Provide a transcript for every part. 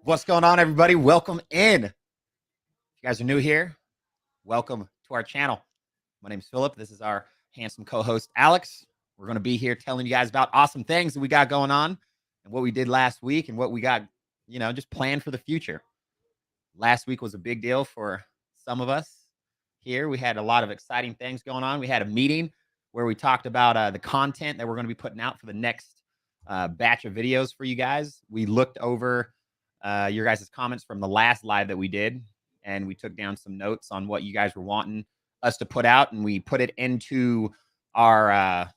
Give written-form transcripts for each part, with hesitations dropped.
What's going on, everybody? Welcome in. If you guys are new here, welcome to our channel. My name is Philip. This is our handsome co-host, Alex. We're going to be here telling you guys about awesome things that we got going on and what we did last week and what we got, just planned for the future. Last week was a big deal for some of us here. We had a lot of exciting things going on. We had a meeting where we talked about the content that we're going to be putting out for the next batch of videos for you guys. We looked over your guys' comments from the last live that we did, and we took down some notes on what you guys were wanting us to put out, and we put it into our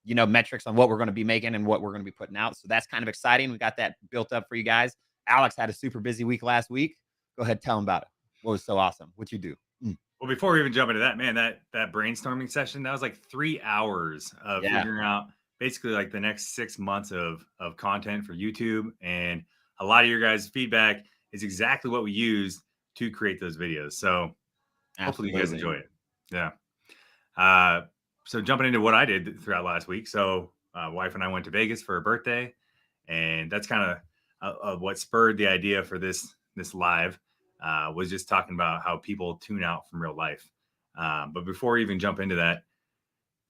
metrics on what we're going to be making and what we're going to be putting out. So that's kind of exciting. We got that built up for you guys. Alex had a super busy week last week. Go ahead, tell him about it. What was so awesome? What you do? Well, before we even jump into that, man, that brainstorming session, that was like 3 hours of figuring out basically like the next 6 months of content for YouTube. And a lot of your guys' feedback is exactly what we used to create those videos. So hopefully you guys enjoy it. Yeah. So jumping into what I did throughout last week. So wife and I went to Vegas for her birthday, and that's kind of what spurred the idea for this live. Was just talking about how people tune out from real life. But before we even jump into that,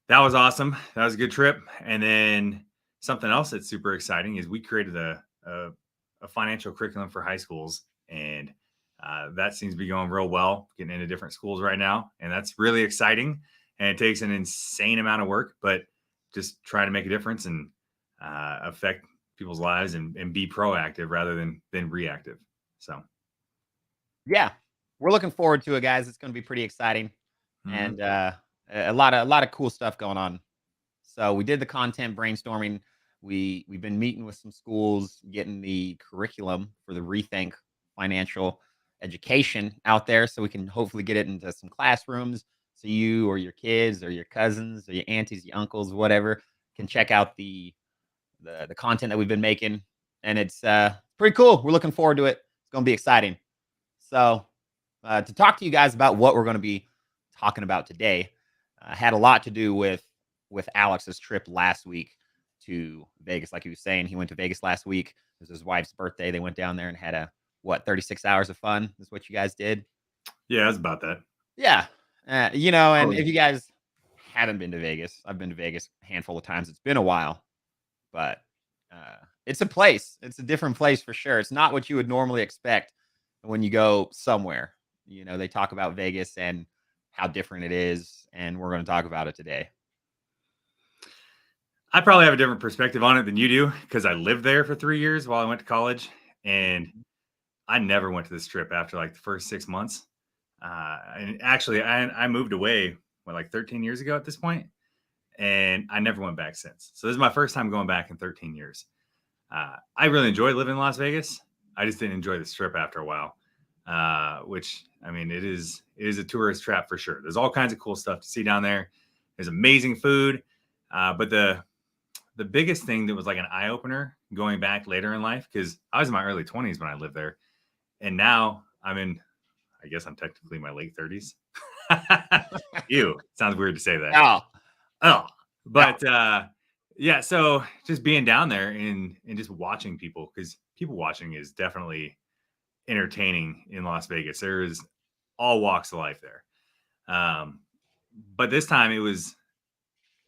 that was awesome. That was a good trip. And then something else that's super exciting is we created a financial curriculum for high schools. And that seems to be going real well, getting into different schools right now. And that's really exciting. And it takes an insane amount of work, but just try to make a difference and affect people's lives and be proactive rather than reactive. So. Yeah, we're looking forward to it, guys. It's going to be pretty exciting, and a lot of cool stuff going on. So we did the content brainstorming. We've been meeting with some schools, getting the curriculum for the Rethink Financial Education out there, so we can hopefully get it into some classrooms, so you or your kids or your cousins or your aunties, your uncles, whatever, can check out the content that we've been making, and it's pretty cool. We're looking forward to it. It's going to be exciting. So to talk to you guys about what we're going to be talking about today, had a lot to do with Alex's trip last week to Vegas. Like he was saying, he went to Vegas last week. It was his wife's birthday. They went down there and had 36 hours of fun. Is what you guys did. Yeah, it's about that. Yeah. And if you guys haven't been to Vegas, I've been to Vegas a handful of times. It's been a while, but it's a place. It's a different place for sure. It's not what you would normally expect when you go somewhere. They talk about Vegas and how different it is, and we're going to talk about it today. I probably have a different perspective on it than you do because I lived there for 3 years while I went to college, and I never went to this trip after like the first 6 months. And actually, I moved away like 13 years ago at this point, and I never went back since. So this is my first time going back in 13 years. I really enjoyed living in Las Vegas. I just didn't enjoy this trip after a while, which, I mean, it is a tourist trap for sure. There's all kinds of cool stuff to see down there. There's amazing food. But the biggest thing that was like an eye opener going back later in life, because I was in my early 20s when I lived there. And now I guess I'm technically in my late 30s. Ew, sounds weird to say that. Oh, but yeah, so just being down there and just watching people, because people watching is definitely entertaining in Las Vegas. There is all walks of life there. But this time it was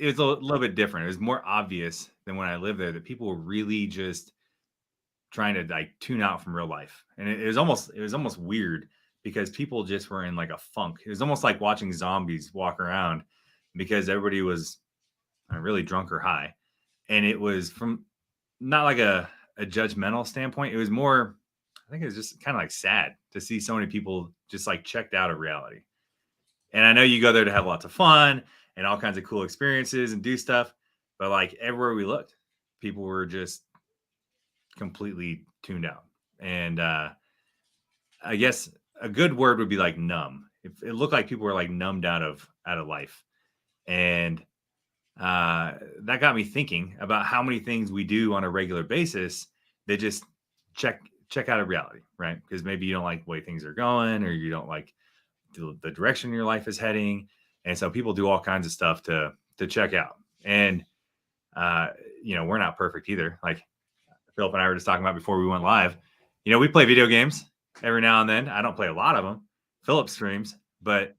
a little bit different. It was more obvious than when I lived there that people were really just trying to like tune out from real life. And it was almost weird because people just were in like a funk. It was almost like watching zombies walk around because everybody was really drunk or high. And it was from not like a judgmental standpoint. It was more, I think it was just kind of like sad to see so many people just like checked out of reality. And I know you go there to have lots of fun and all kinds of cool experiences and do stuff, but like everywhere we looked, people were just completely tuned out. And I guess a good word would be like numb. It looked like people were like numbed out of life. And that got me thinking about how many things we do on a regular basis that just check out of reality, right? Because maybe you don't like the way things are going, or you don't like the direction your life is heading. And so people do all kinds of stuff to check out. And, we're not perfect either. Like Philip and I were just talking about before we went live, we play video games every now and then. I don't play a lot of them. Philip streams, but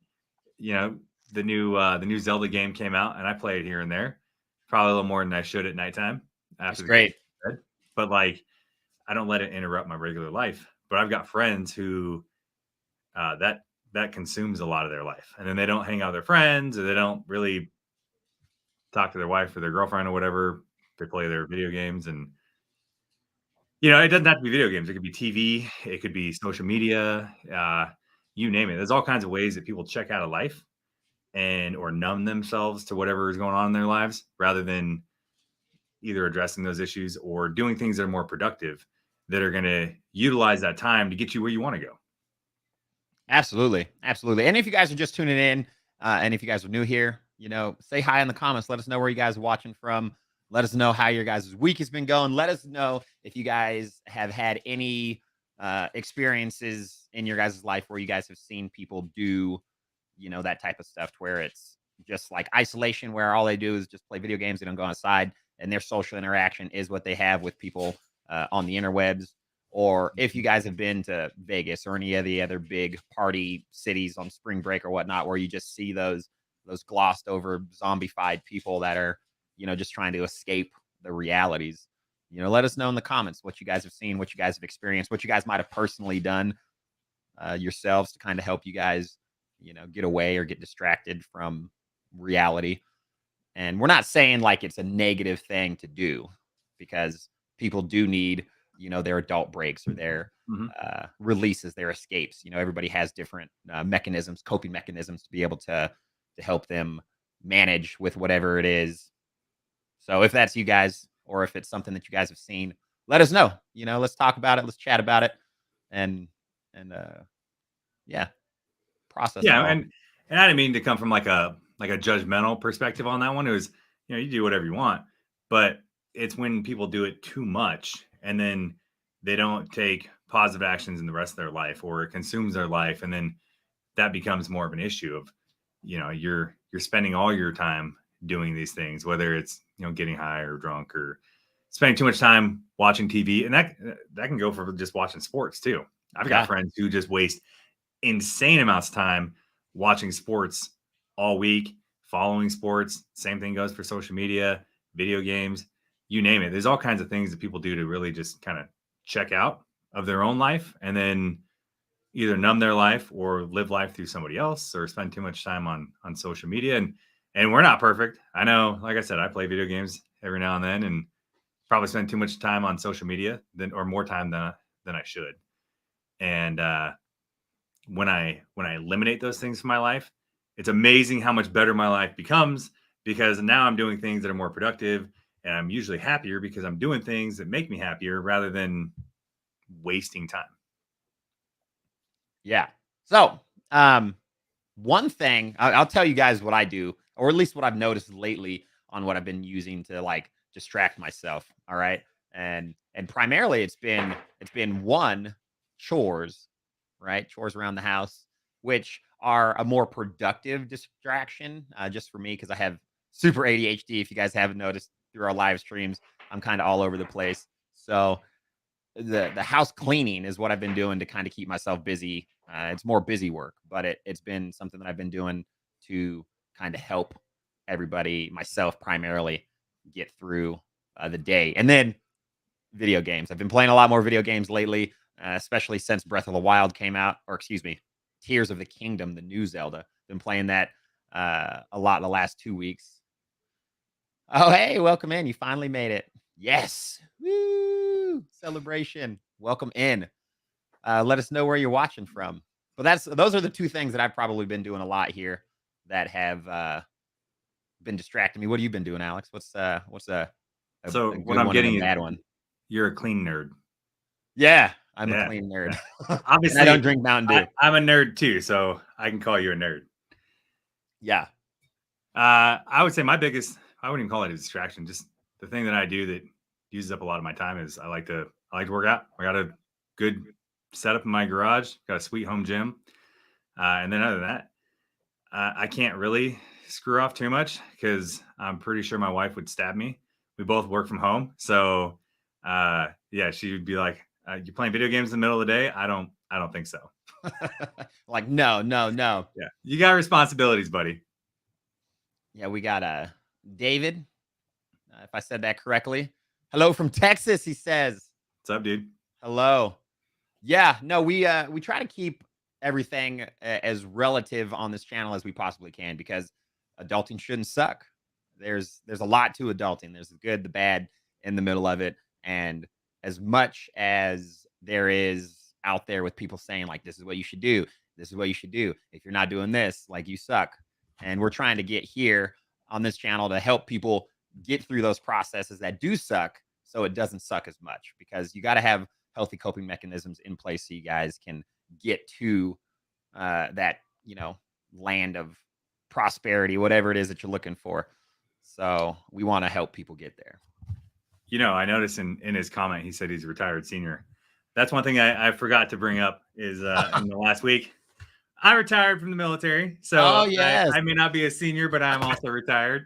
the new Zelda game came out, and I play it here and there, probably a little more than I should at nighttime That's after the kids great. go to bed. But like, I don't let it interrupt my regular life. But I've got friends who that consumes a lot of their life, and then they don't hang out with their friends, or they don't really talk to their wife or their girlfriend or whatever. They play their video games, and it doesn't have to be video games. It could be TV, it could be social media, you name it. There's all kinds of ways that people check out of life or numb themselves to whatever is going on in their lives, rather than either addressing those issues or doing things that are more productive, that are going to utilize that time to get you where you want to go. Absolutely. Absolutely. And if you guys are just tuning in, and if you guys are new here, say hi in the comments. Let us know where you guys are watching from. Let us know how your guys' week has been going. Let us know if you guys have had any experiences in your guys' life where you guys have seen people do, that type of stuff, where it's just like isolation, where all they do is just play video games. They don't go outside, and their social interaction is what they have with people on the interwebs. Or if you guys have been to Vegas or any of the other big party cities on spring break or whatnot, where you just see those glossed over zombified people that are, just trying to escape the realities. Let us know in the comments what you guys have seen, what you guys have experienced, what you guys might have personally done yourselves to kind of help you guys, get away or get distracted from reality. And we're not saying like it's a negative thing to do, because people do need, their adult breaks or their Mhm. releases, their escapes. Everybody has different mechanisms, coping mechanisms, to be able to help them manage with whatever it is. So if that's you guys, or if it's something that you guys have seen, let us know. Let's talk about it. Let's chat about it, and yeah, process it Yeah, all. and I didn't mean to come from like a judgmental perspective on that one. It was, you do whatever you want, but it's when people do it too much, and then they don't take positive actions in the rest of their life, or it consumes their life, and then that becomes more of an issue of, you're spending all your time doing these things, whether it's, getting high or drunk, or spending too much time watching TV. And that can go for just watching sports too. I've got Yeah, friends who just waste insane amounts of time watching sports all week, following sports. Same thing goes for social media, video games, you name it. There's all kinds of things that people do to really just kind of check out of their own life, and then either numb their life or live life through somebody else, or spend too much time on social media. And we're not perfect. I know, like I said, I play video games every now and then, and probably spend too much time on social media or more time than I should. And when I eliminate those things from my life, it's amazing how much better my life becomes, because now I'm doing things that are more productive, and I'm usually happier because I'm doing things that make me happier, rather than wasting time. yeah. So, one thing I'll tell you guys what I do, or at least what I've noticed lately on what I've been using to like distract myself. All right, and primarily it's been one, chores, right? Chores around the house, which are a more productive distraction, just for me, because I have super ADHD. If you guys haven't noticed through our live streams, I'm kind of all over the place. So the house cleaning is what I've been doing to kind of keep myself busy. It's more busy work, but it's been something that I've been doing to kind of help everybody, myself primarily, get through the day. And then video games. I've been playing a lot more video games lately, especially since Breath of the Wild came out, or excuse me, Tears of the Kingdom, the new Zelda. Been playing that a lot in the last 2 weeks. Oh, hey, welcome in. You finally made it. Yes. Woo! Celebration. Welcome in. Let us know where you're watching from. But those are the two things that I've probably been doing a lot here that have been distracting me. What have you been doing, Alex? What's a So what good I'm one and a getting is, bad one? you're a clean nerd. Yeah, I'm a Yeah. clean nerd. And I Obviously, don't drink Mountain Dew. I'm a nerd too, so I can call you a nerd. Yeah. I would say my biggest, I wouldn't even call it a distraction, just the thing that I do that uses up a lot of my time is I like to work out. I got a good setup in my garage, got a sweet home gym. And then other than that, I can't really screw off too much, because I'm pretty sure my wife would stab me. We both work from home. So yeah, she would be like, You playing video games in the middle of the day? I don't think so. Like, no. Yeah, you got responsibilities, buddy. Yeah, we got David, if I said that correctly. Hello from Texas, he says. What's up, dude? Hello. Yeah, no, we try to keep everything as relative on this channel as we possibly can because adulting shouldn't suck. There's a lot to adulting. There's the good, the bad, in the middle of it, and as much as there is out there with people saying like this is what you should do, this is what you should do. If you're not doing this, like you suck. And we're trying to get here on this channel to help people get through those processes that do suck so it doesn't suck as much because you got to have healthy coping mechanisms in place so you guys can get to that, land of prosperity, whatever it is that you're looking for. So we want to help people get there. I noticed in his comment, he said he's a retired senior. That's one thing I forgot to bring up is in the last week, I retired from the military. So yes. I may not be a senior, but I'm also retired.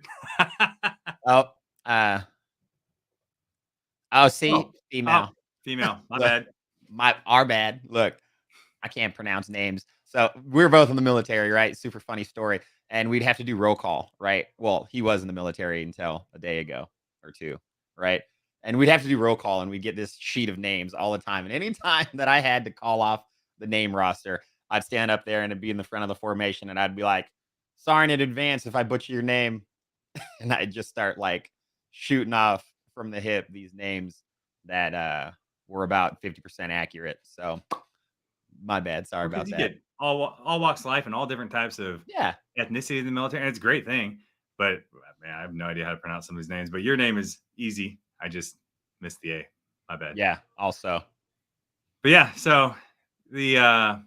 Female. Female. My bad. Our bad. Look, I can't pronounce names. So we're both in the military, right? Super funny story. And we'd have to do roll call, right? Well, he was in the military until a day ago or two, right? And we'd have to do roll call and we'd get this sheet of names all the time. And anytime that I had to call off the name roster, I'd stand up there and it'd be in the front of the formation and I'd be like, sorry in advance if I butcher your name. And I'd just start like shooting off from the hip these names that were about 50% accurate. So my bad. Sorry about that. Get all walks of life and all different types of ethnicity in the military. And it's a great thing. But man, I have no idea how to pronounce some of these names. But your name is easy. I just missed the A. My bad. Yeah, also. But yeah, so the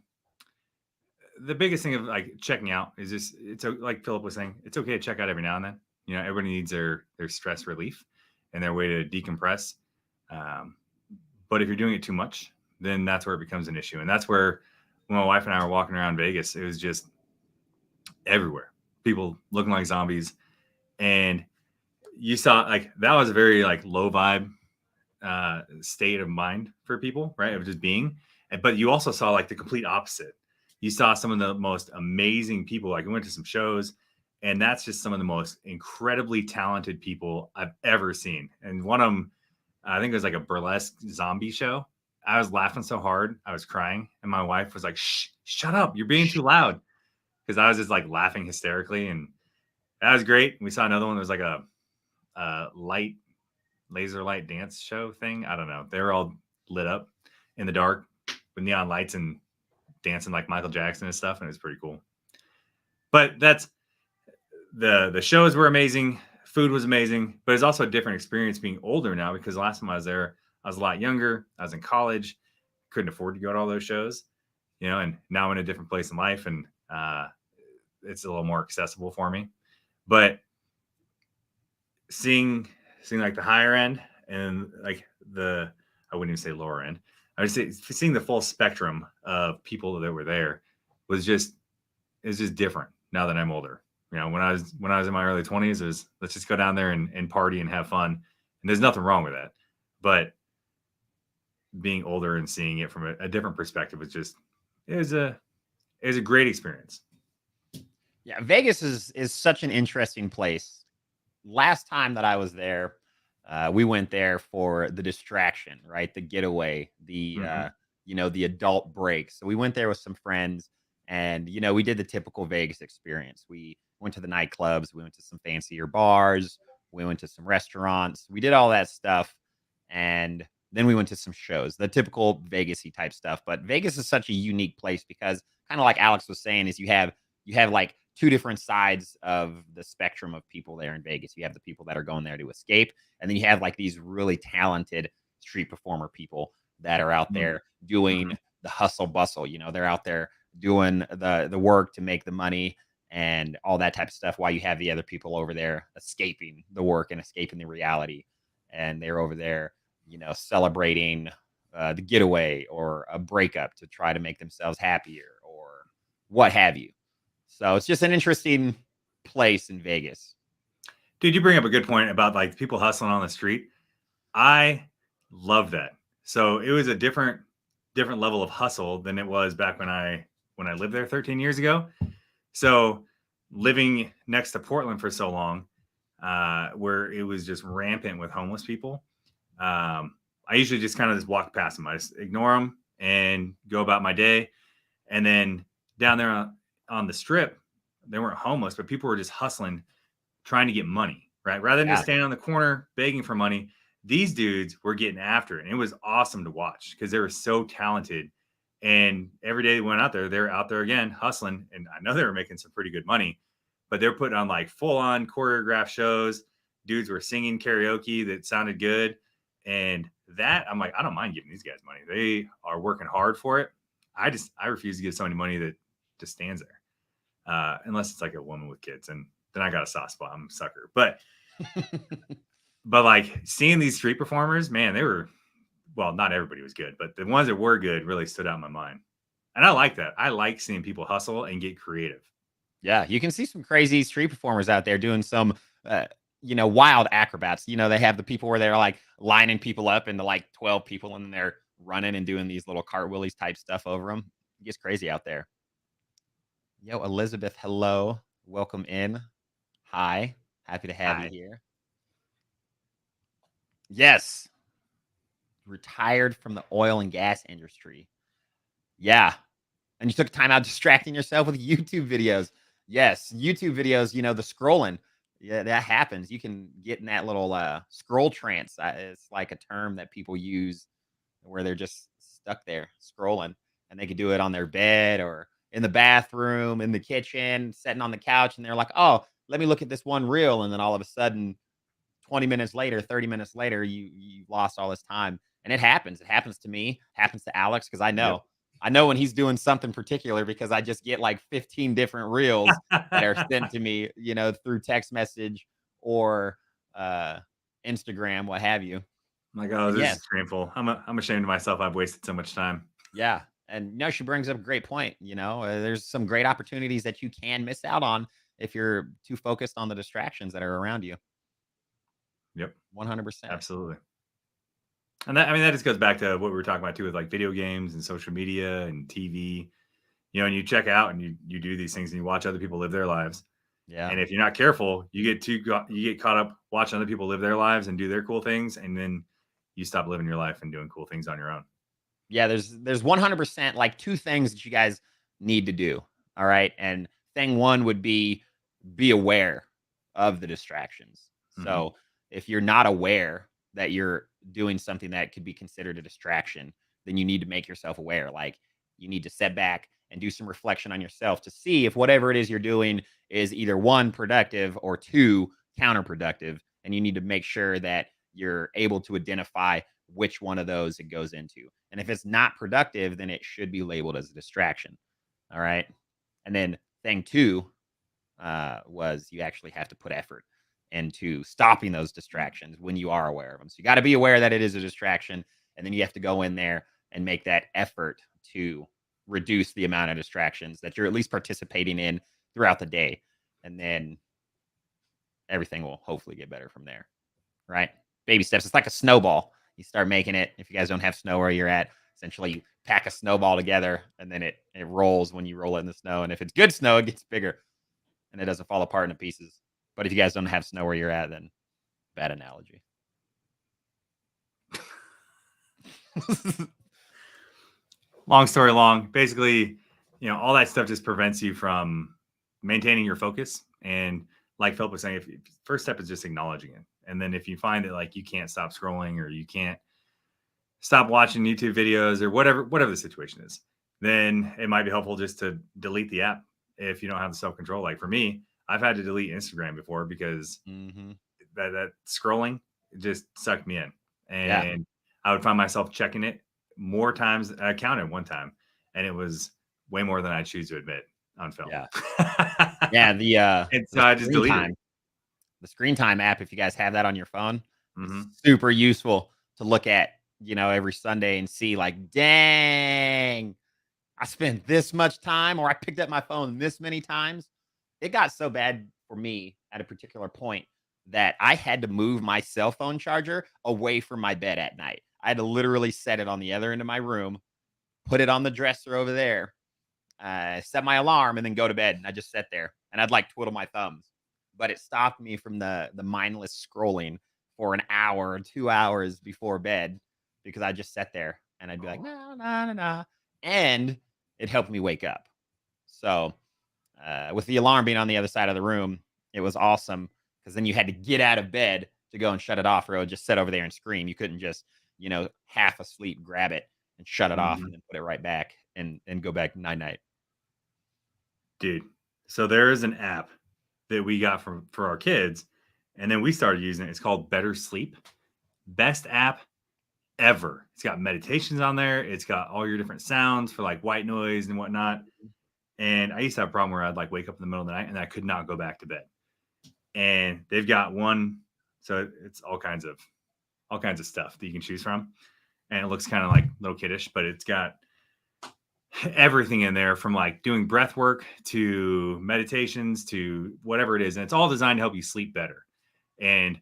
biggest thing of like checking out is just it's like Philip was saying, it's okay to check out every now and then. Everybody needs their stress relief and their way to decompress. But if you're doing it too much, then that's where it becomes an issue. And that's where when my wife and I were walking around Vegas, it was just everywhere. People looking like zombies. And you saw like that was a very like low vibe state of mind for people, right? Of just being. But you also saw like the complete opposite. You saw some of the most amazing people. Like I went to some shows, and that's just some of the most incredibly talented people I've ever seen. And one of them, I think it was like a burlesque zombie show. I was laughing so hard, I was crying. And my wife was like, shut up. You're being too loud. Because I was just like laughing hysterically. And that was great. We saw another one. There was like a laser light dance show thing. I don't know. They were all lit up in the dark with neon lights and dancing like Michael Jackson and stuff. And it was pretty cool. But that's the shows were amazing. Food was amazing, but it's also a different experience being older now because last time I was there, I was a lot younger. I was in college, couldn't afford to go to all those shows, and now I'm in a different place in life and it's a little more accessible for me. But seeing like the higher end and like I wouldn't even say lower end. I would say seeing the full spectrum of people that were there was just different now that I'm older. When I was in my early 20s, it was let's just go down there and party and have fun. And there's nothing wrong with that. But being older and seeing it from a different perspective it was a great experience. Yeah, Vegas is such an interesting place. Last time that I was there, we went there for the distraction, right? The getaway, the the adult break. So we went there with some friends and we did the typical Vegas experience. We went to the nightclubs, we went to some fancier bars, we went to some restaurants, we did all that stuff. And then we went to some shows, the typical Vegas-y type stuff. But Vegas is such a unique place because kind of like Alex was saying, is you have like two different sides of the spectrum of people there in Vegas. You have the people that are going there to escape, and then you have like these really talented street performer people that are out there doing the hustle bustle. They're out there doing the work to make the money and all that type of stuff, while you have the other people over there escaping the work and escaping the reality. And they're over there, celebrating the getaway or a breakup to try to make themselves happier or what have you. So it's just an interesting place in Vegas. Dude, you bring up a good point about like people hustling on the street. I love that. So it was a different level of hustle than it was back when I lived there 13 years ago. So living next to Portland for so long, where it was just rampant with homeless people, I usually just kind of just walk past them. I just ignore them and go about my day. And then down there on the strip, they weren't homeless, but people were just hustling, trying to get money, right? Rather than just Yeah. standing on the corner begging for money, these dudes were getting after it. And it was awesome to watch because they were so talented. And every day they went out there, they're out there again hustling. And I know they were making some pretty good money, but they're putting on like full on choreographed shows. Dudes were singing karaoke that sounded good. And that I'm like, I don't mind giving these guys money. They are working hard for it. I refuse to give somebody money that just stands there, unless it's like a woman with kids, and then I got a soft spot. I'm a sucker. But like seeing these street performers, man, they were, well, not everybody was good, but the ones that were good really stood out in my mind. And I like that. I like seeing people hustle and get creative. Yeah, you can see some crazy street performers out there doing some, uh, wild acrobats. They have the people where they're like lining people up into like 12 people and then they're running and doing these little cartwheelies type stuff over them. It gets crazy out there. Yo, Elizabeth, hello. Welcome in. Hi. Happy to have you Hi. here. Yes. Retired from the oil and gas industry. Yeah. And you took time out distracting yourself with YouTube videos. Yes, YouTube videos, the scrolling. Yeah, that happens. You can get in that little scroll trance. It's like a term that people use where they're just stuck there scrolling and they could do it on their bed or in the bathroom, in the kitchen, sitting on the couch. And they're like, oh, let me look at this one reel. And then all of a sudden, 20 minutes later, 30 minutes later, you lost all this time. And it happens. It happens to me, happens to Alex, because I Yep. know. I know when he's doing something particular because I just get like 15 different reels that are sent to me, through text message or uh Instagram, what have you. I'm like, oh, And this yes, is shameful. I'm ashamed of myself. I've wasted so much time. yeah. And she brings up a great point. There's some great opportunities that you can miss out on if you're too focused on the distractions that are around you. Yep. 100%. Absolutely. And that, I mean, that just goes back to what we were talking about too, with like video games and social media and TV. And you check out and you do these things and you watch other people live their lives. Yeah. And if you're not careful, you get caught up watching other people live their lives and do their cool things, and then you stop living your life and doing cool things on your own. Yeah, there's 100% like two things that you guys need to do. All right. And thing one would be aware of the distractions. Mm-hmm. So if you're not aware that you're doing something that could be considered a distraction, then you need to make yourself aware. Like you need to set back and do some reflection on yourself to see if whatever it is you're doing is either one, productive, or two, counterproductive. And you need to make sure that you're able to identify which one of those it goes into. And if it's not productive, then it should be labeled as a distraction. All right. And then thing two was you actually have to put effort into stopping those distractions when you are aware of them. So you got to be aware that it is a distraction. And then you have to go in there and make that effort to reduce the amount of distractions that you're at least participating in throughout the day. And then everything will hopefully get better from there. Right. Baby steps. It's like a snowball. You start making it. If you guys don't have snow where you're at, essentially you pack a snowball together and then it rolls when you roll it in the snow. And if it's good snow, it gets bigger and it doesn't fall apart into pieces. But if you guys don't have snow where you're at, then bad analogy. Long story long, basically, all that stuff just prevents you from maintaining your focus. And like Philip was saying, if first step is just acknowledging it. And then if you find that like you can't stop scrolling or you can't stop watching YouTube videos or whatever the situation is, then it might be helpful just to delete the app if you don't have the self-control. Like for me, I've had to delete Instagram before because that scrolling just sucked me in. Yeah. And I would find myself checking it more times. I counted one time and it was way more than I choose to admit on film. Yeah. Yeah. And so The I just screen deleted time. it. The screen time app, if you guys have that on your phone, Mm-hmm. is super useful to look at, every Sunday and see like, dang, I spent this much time or I picked up my phone this many times. It got so bad for me at a particular point that I had to move my cell phone charger away from my bed at night. I had to literally set it on the other end of my room, put it on the dresser over there, set my alarm, and then go to bed. And I just sat there and I'd like twiddle my thumbs, but it stopped me from the mindless scrolling for an hour or 2 hours before bed because I just sat there and I'd be like, Oh, no, no, no, no. And it helped me wake up. So with the alarm being on the other side of the room, it was awesome because then you had to get out of bed to go and shut it off, or it would just sit over there and scream. You couldn't just, half asleep, grab it and shut it off mhm. and then put it right back and go back night night. Dude. So there is an app that we got for our kids, and then we started using it. It's called Better Sleep. Best app ever. It's got meditations on there. It's got all your different sounds for like white noise and whatnot. And I used to have a problem where I'd like wake up in the middle of the night and I could not go back to bed. And they've got one, so it's all kinds of stuff that you can choose from. And it looks kind of like little kiddish, but it's got everything in there from like doing breath work to meditations to whatever it is. And it's all designed to help you sleep better. And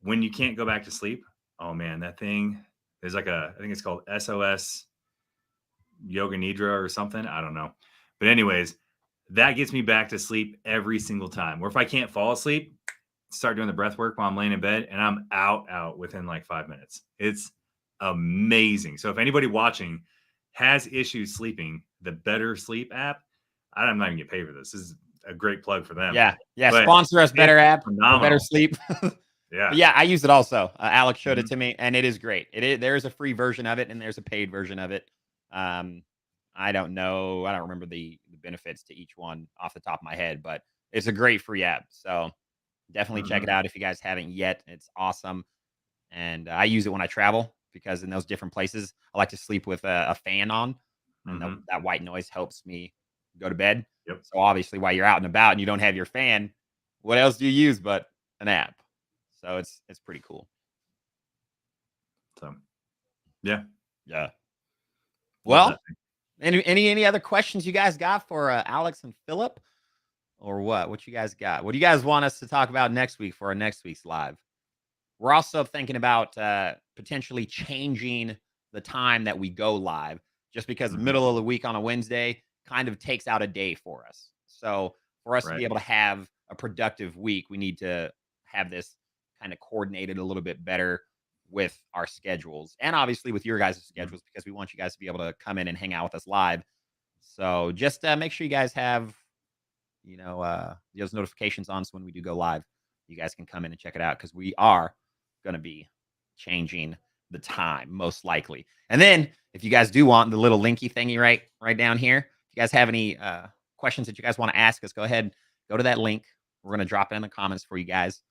when you can't go back to sleep, oh man, that thing, there's like I think it's called SOS Yoga Nidra or something. I don't know. But anyways, that gets me back to sleep every single time. Or if I can't fall asleep, start doing the breath work while I'm laying in bed and I'm out within like 5 minutes. It's amazing. So if anybody watching has issues sleeping, the Better Sleep app, I'm not even getting paid for this. This is a great plug for them. Yeah. Yeah. But Sponsor us, Better it's App or Better phenomenal. Sleep. Yeah. But yeah, I use it also. Alex showed it Mhm. to me, and it is great. There is a free version of it, and there's a paid version of it. Um, I don't know. I don't remember the benefits to each one off the top of my head, but it's a great free app. So definitely check it Mhm. out if you guys haven't yet. It's awesome, and I use it when I travel because in those different places, I like to sleep with a fan on, and Mhm. that white noise helps me go to bed. Yep. So obviously, while you're out and about and you don't have your fan, what else do you use but an app? So it's pretty cool. So yeah, Yeah. love Well, that thing. any other questions you guys got for Alex and Philip, or what? What you guys got? What do you guys want us to talk about next week for our next week's live? We're also thinking about potentially changing the time that we go live, just because Mhm. middle of the week on a Wednesday kind of takes out a day for us. So for us to be Right. able to have a productive week, we need to have this kind of coordinated a little bit better with our schedules and obviously with your guys' Mhm. schedules because we want you guys to be able to come in and hang out with us live. So just make sure you guys have those notifications on so when we do go live, you guys can come in and check it out because we are going to be changing the time most likely. And then if you guys do want the little linky thingy right down here, if you guys have any questions that you guys want to ask us, go ahead, go to that link. We're going to drop it in the comments for you guys.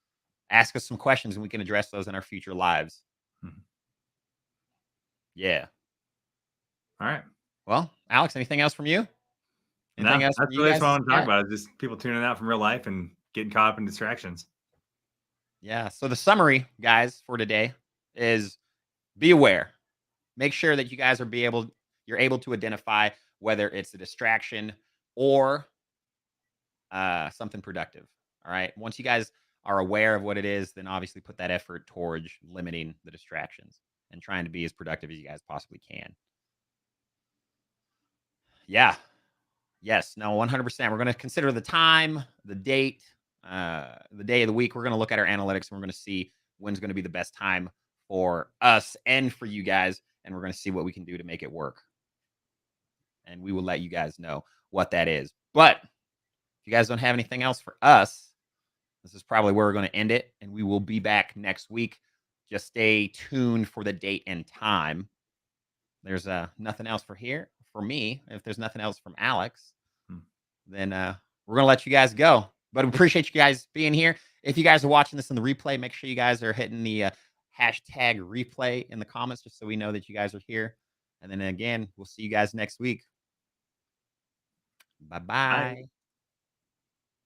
Ask us some questions and we can address those in our future lives. Mhm. Yeah. All right. Well, Alex, anything else from you? Anything No, else that's from you really just what I guys? want to talk Yeah. about is just people tuning out from real life and getting caught up in distractions. Yeah. So the summary, guys, for today is be aware. Make sure that you guys you're able to identify whether it's a distraction or something productive. All right. Once you guys are aware of what it is, then obviously put that effort towards limiting the distractions and trying to be as productive as you guys possibly can. Yeah. Yes. No, 100%. We're going to consider the time, the date, the day of the week. We're going to look at our analytics and we're going to see when's going to be the best time for us and for you guys. And we're going to see what we can do to make it work. And we will let you guys know what that is. But if you guys don't have anything else for us, this is probably where we're going to end it. And we will be back next week. Just stay tuned for the date and time. There's nothing else for me. If there's nothing else from Alex, Hmm. then we're gonna let you guys go. But we appreciate you guys being here. If you guys are watching this in the replay, make sure you guys are hitting the hashtag replay in the comments just so we know that you guys are here. And then again, we'll see you guys next week. Bye Bye. bye.